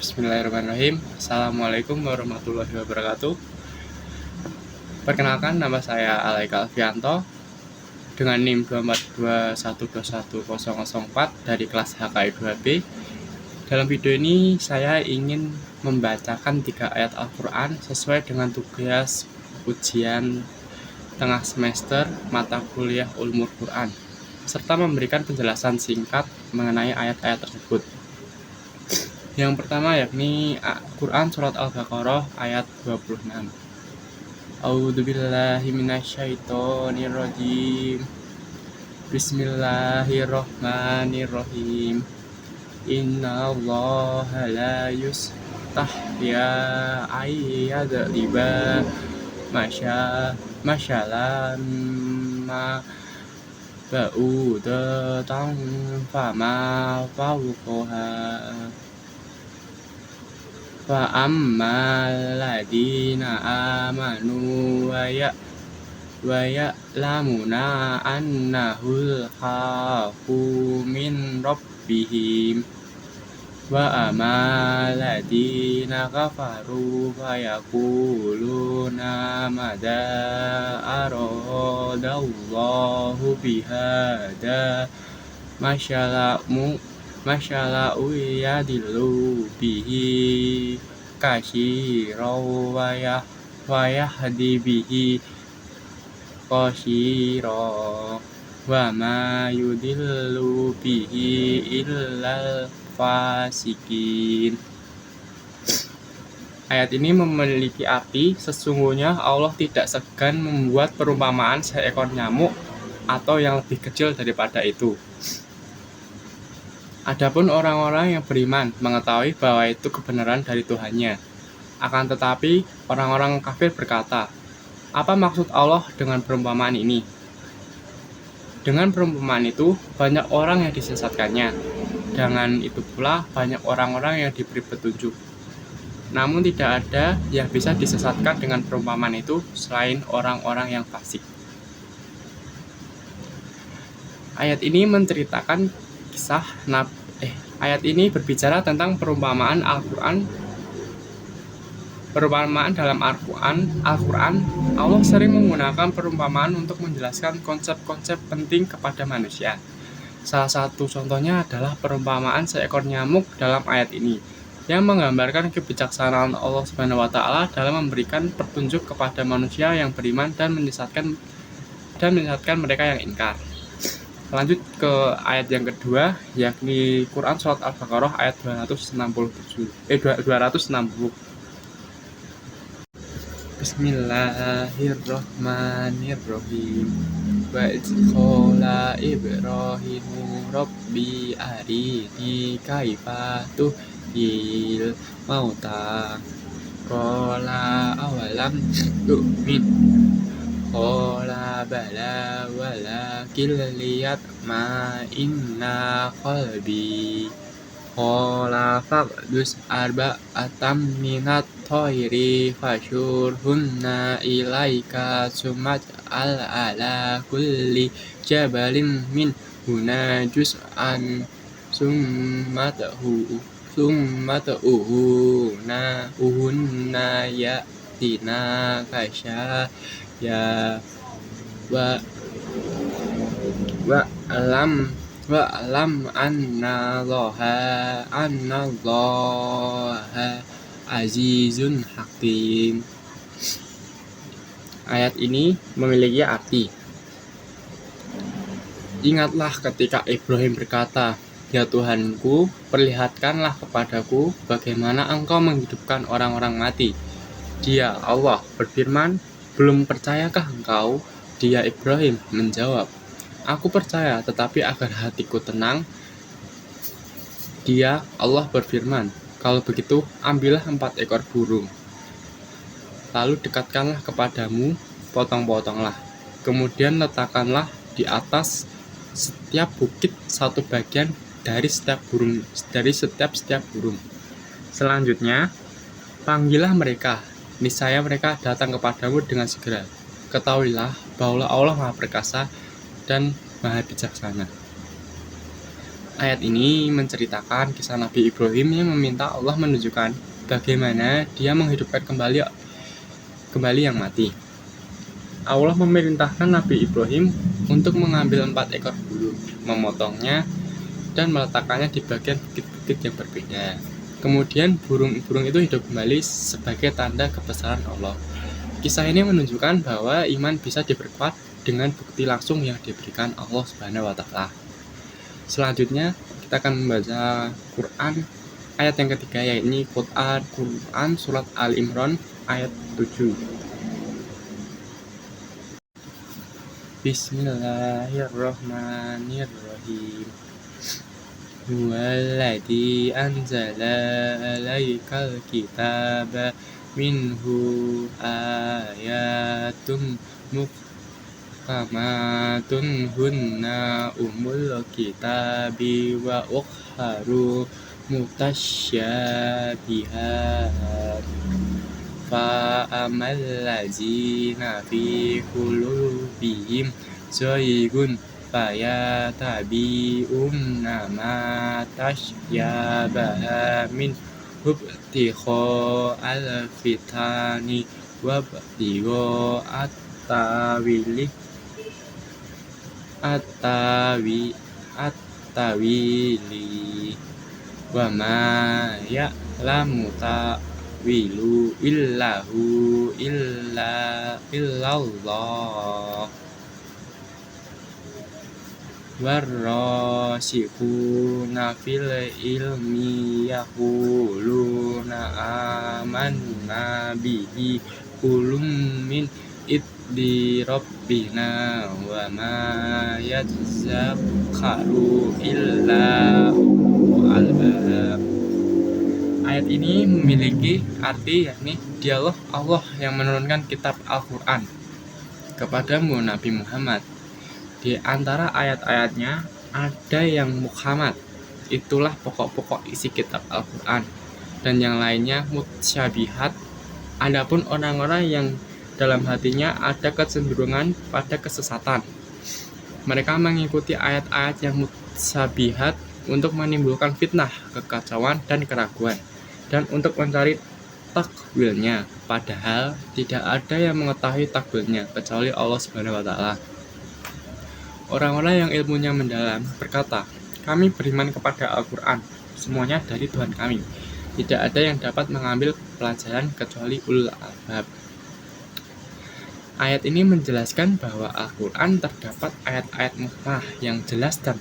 Bismillahirrahmanirrahim. Assalamualaikum warahmatullahi wabarakatuh. Perkenalkan, nama saya Alaika Alfianto dengan NIM 242121004 dari kelas HKI 2B. Dalam video ini saya ingin membacakan 3 ayat Al-Quran sesuai dengan tugas ujian tengah semester mata kuliah Ulumul Quran, serta memberikan penjelasan singkat mengenai ayat-ayat tersebut. Yang pertama yakni Quran Surat Al-Baqarah ayat 26. A'udzubillahi minasyaitonirrajim. Bismillahirrahmanirrahim. Innallaha la yustahya ayyadriba masyalam ma ba'udatan fama fawqaha wa ammal ladina amanu wa ya'lamuna annahul haqqu min rabbihim wa ammal ladina kafaru fa yaquluna madza aradallahu bihada masyala'u yadillu bihi kasyiraw wa yahdi bihi qasyiraw wa ma yudillu bihi illal fasikin. Ayat ini memiliki arti sesungguhnya Allah tidak segan membuat perumpamaan seekor nyamuk atau yang lebih kecil daripada itu. Adapun orang-orang yang beriman mengetahui bahwa itu kebenaran dari Tuhannya. Akan tetapi orang-orang kafir berkata, apa maksud Allah dengan perumpamaan ini? Dengan perumpamaan itu banyak orang yang disesatkannya. Dengan itu pula banyak orang-orang yang diberi petunjuk. Namun tidak ada yang bisa disesatkan dengan perumpamaan itu selain orang-orang yang fasik. Ayat ini menceritakan kisah ayat ini berbicara tentang perumpamaan Al-Quran. Perumpamaan dalam Al-Quran, Allah sering menggunakan perumpamaan untuk menjelaskan konsep-konsep penting kepada manusia. Salah satu contohnya adalah perumpamaan seekor nyamuk dalam ayat ini, yang menggambarkan kebijaksanaan Allah SWT dalam memberikan petunjuk kepada manusia yang beriman dan menyesatkan mereka yang ingkar. Lanjut ke ayat yang kedua, yakni Quran Surat Al-Baqarah ayat 260. Bismillahirrahmanirrahim. Wa idz qala Ibrahimu rabbi arini kaifa tuhyil mauta qala awalam tu'min qala bala walakin liyatma'inna qalbi qala faqdus arba'atam minat thairi fashurhunna ilaika sumaj'al ala kulli jabalin min huna juz'an summatuhunna yatina kasya ya wa alam annallaha azizun hakim. Ayat ini memiliki arti, ingatlah ketika Ibrahim berkata, ya Tuhanku, perlihatkanlah kepadaku bagaimana engkau menghidupkan orang-orang mati. Dia, Allah, berfirman, belum percayakah engkau? Dia, Ibrahim, menjawab, aku percaya, tetapi agar hatiku tenang. Dia, Allah, berfirman, kalau begitu, ambillah 4 ekor burung. Lalu dekatkanlah kepadamu, potong-potonglah. Kemudian letakkanlah di atas setiap bukit satu bagian dari setiap burung. Selanjutnya, panggillah mereka. Niscaya mereka datang kepadamu dengan segera. Ketahuilah bahwa Allah Maha Perkasa dan Maha Bijaksana. Ayat ini menceritakan kisah Nabi Ibrahim yang meminta Allah menunjukkan bagaimana dia menghidupkan kembali yang mati. Allah memerintahkan Nabi Ibrahim untuk mengambil 4 ekor burung, memotongnya, dan meletakkannya di bagian bukit-bukit yang berbeda. Kemudian burung-burung itu hidup kembali sebagai tanda kebesaran Allah. Kisah ini menunjukkan bahwa iman bisa diperkuat dengan bukti langsung yang diberikan Allah Subhanahu wa Ta'ala. Selanjutnya kita akan membaca Quran ayat yang ketiga, yaitu Quran surat Al-Imran ayat 7. Bismillahirrahmanirrahim. Huwaladzi anzala 'alaikal kitaba minhu ayatun muhkamatun hunna ummul kitabi wa ukharu mutasyabihat. Fa'amal ladzina fi qulubihim zaygun fayatabi'unna ma tasyabaha min ibtigha'al fitani wa ibtigha'at tawili wa ma ya'lamu ta'wilu illallah warrasikhuna fil ilmi yaquluna amanna bihi kulum min di Rabbina wa ma yadzakkaru illa ulul albab. Ayat ini memiliki arti yakni dialah Allah yang menurunkan kitab Al-Quran kepadamu Nabi Muhammad. Di antara ayat-ayatnya ada yang muhkamat, itulah pokok-pokok isi kitab Al-Quran, dan yang lainnya mutsyabihat. Adapun orang-orang yang dalam hatinya ada kecenderungan pada kesesatan, mereka mengikuti ayat-ayat yang mutsyabihat untuk menimbulkan fitnah, kekacauan, dan keraguan, dan untuk mencari takwilnya, padahal tidak ada yang mengetahui takwilnya kecuali Allah Subhanahu wa Ta'ala. Orang-orang yang ilmunya mendalam berkata, kami beriman kepada Al-Quran, semuanya dari Tuhan kami. Tidak ada yang dapat mengambil pelajaran kecuali ulul albab. Ayat ini menjelaskan bahwa Al-Quran terdapat ayat-ayat muhkam yang jelas dan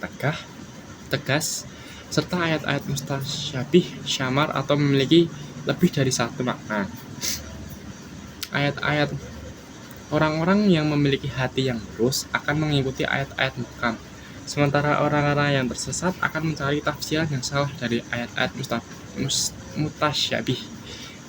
tegas, serta ayat-ayat mustasyabih, syamar, atau memiliki lebih dari satu makna. Ayat-ayat orang-orang yang memiliki hati yang lurus akan mengikuti ayat-ayat muhkam, sementara orang-orang yang tersesat akan mencari tafsiran yang salah dari ayat-ayat mutasyabih.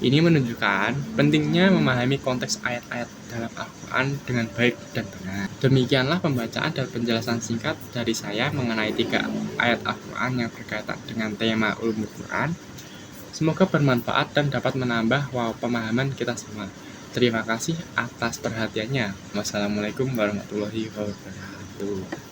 Ini menunjukkan pentingnya memahami konteks ayat-ayat dalam Al-Quran dengan baik dan benar. Demikianlah pembacaan dan penjelasan singkat dari saya mengenai 3 ayat Al-Quran yang berkaitan dengan tema ulumul Quran. Semoga bermanfaat dan dapat menambah pemahaman kita semua. Terima kasih atas perhatiannya. Wassalamualaikum warahmatullahi wabarakatuh.